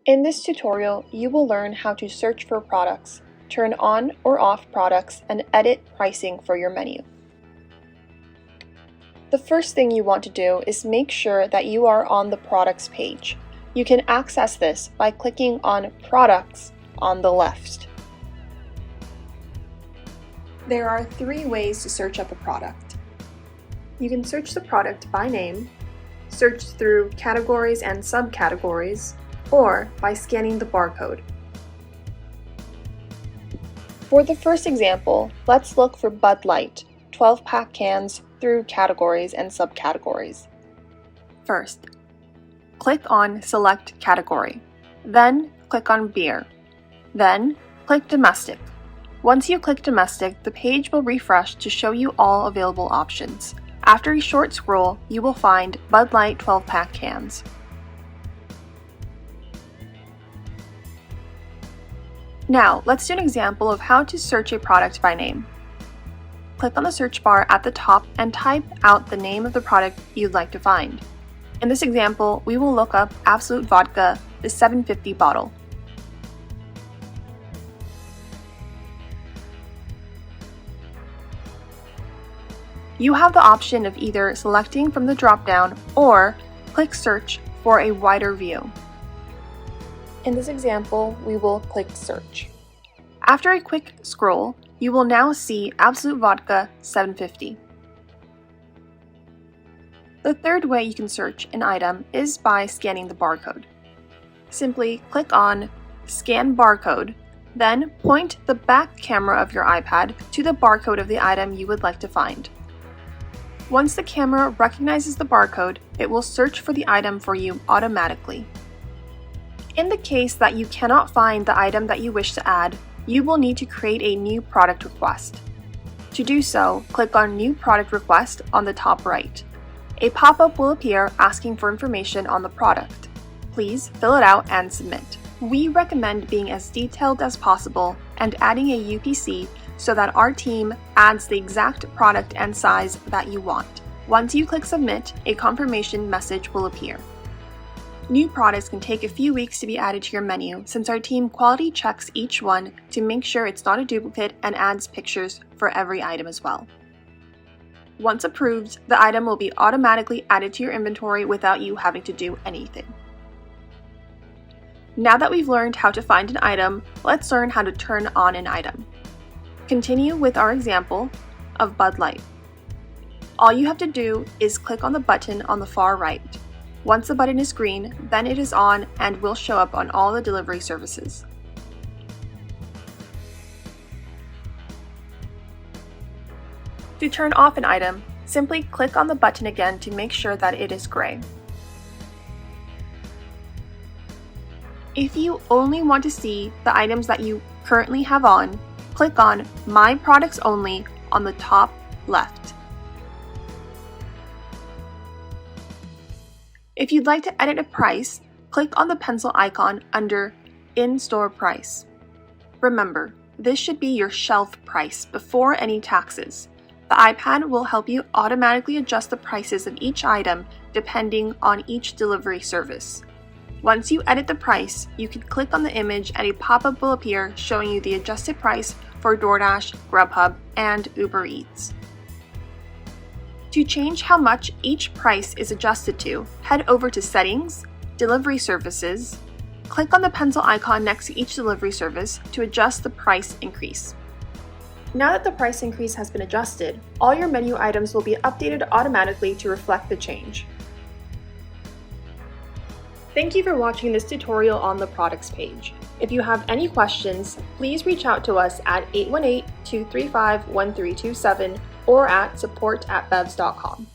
In this tutorial, you will learn how to search for products, turn on or off products, and edit pricing for your menu. The first thing you want to do is make sure that you are on the products page. You can access this by clicking on Products on the left. There are 3 ways to search up a product. You can search the product by name, search through categories and subcategories, or by scanning the barcode. For the first example, let's look for Bud Light 12-pack cans through categories and subcategories. First, click on Select Category, then click on Beer, then click Domestic. Once you click Domestic, the page will refresh to show you all available options. After a short scroll, you will find Bud Light 12-pack cans. Now, let's do an example of how to search a product by name. Click on the search bar at the top and type out the name of the product you'd like to find. In this example, we will look up Absolute Vodka, the 750 bottle. You have the option of either selecting from the drop-down or click Search for a wider view. In this example, we will click Search. After a quick scroll, you will now see Absolute Vodka 750. The third way you can search an item is by scanning the barcode. Simply click on Scan Barcode, then point the back camera of your iPad to the barcode of the item you would like to find. Once the camera recognizes the barcode, it will search for the item for you automatically. In the case that you cannot find the item that you wish to add, you will need to create a new product request. To do so, click on New Product Request on the top right. A pop-up will appear asking for information on the product. Please fill it out and submit. We recommend being as detailed as possible and adding a UPC so that our team adds the exact product and size that you want. Once you click Submit, a confirmation message will appear. New products can take a few weeks to be added to your menu since our team quality checks each one to make sure it's not a duplicate and adds pictures for every item as well. Once approved, the item will be automatically added to your inventory without you having to do anything. Now that we've learned how to find an item, let's learn how to turn on an item. Continue with our example of Bud Light. All you have to do is click on the button on the far right. Once the button is green, then it is on and will show up on all the delivery services. To turn off an item, simply click on the button again to make sure that it is gray. If you only want to see the items that you currently have on, click on My Products Only on the top left. If you'd like to edit a price, click on the pencil icon under In-Store Price. Remember, this should be your shelf price before any taxes. The iPad will help you automatically adjust the prices of each item depending on each delivery service. Once you edit the price, you can click on the image and a pop-up will appear showing you the adjusted price for DoorDash, Grubhub, and Uber Eats. To change how much each price is adjusted to, head over to Settings, Delivery Services, click on the pencil icon next to each delivery service to adjust the price increase. Now that the price increase has been adjusted, all your menu items will be updated automatically to reflect the change. Thank you for watching this tutorial on the products page. If you have any questions, please reach out to us at 818-235-1327 or at support@bevs.com.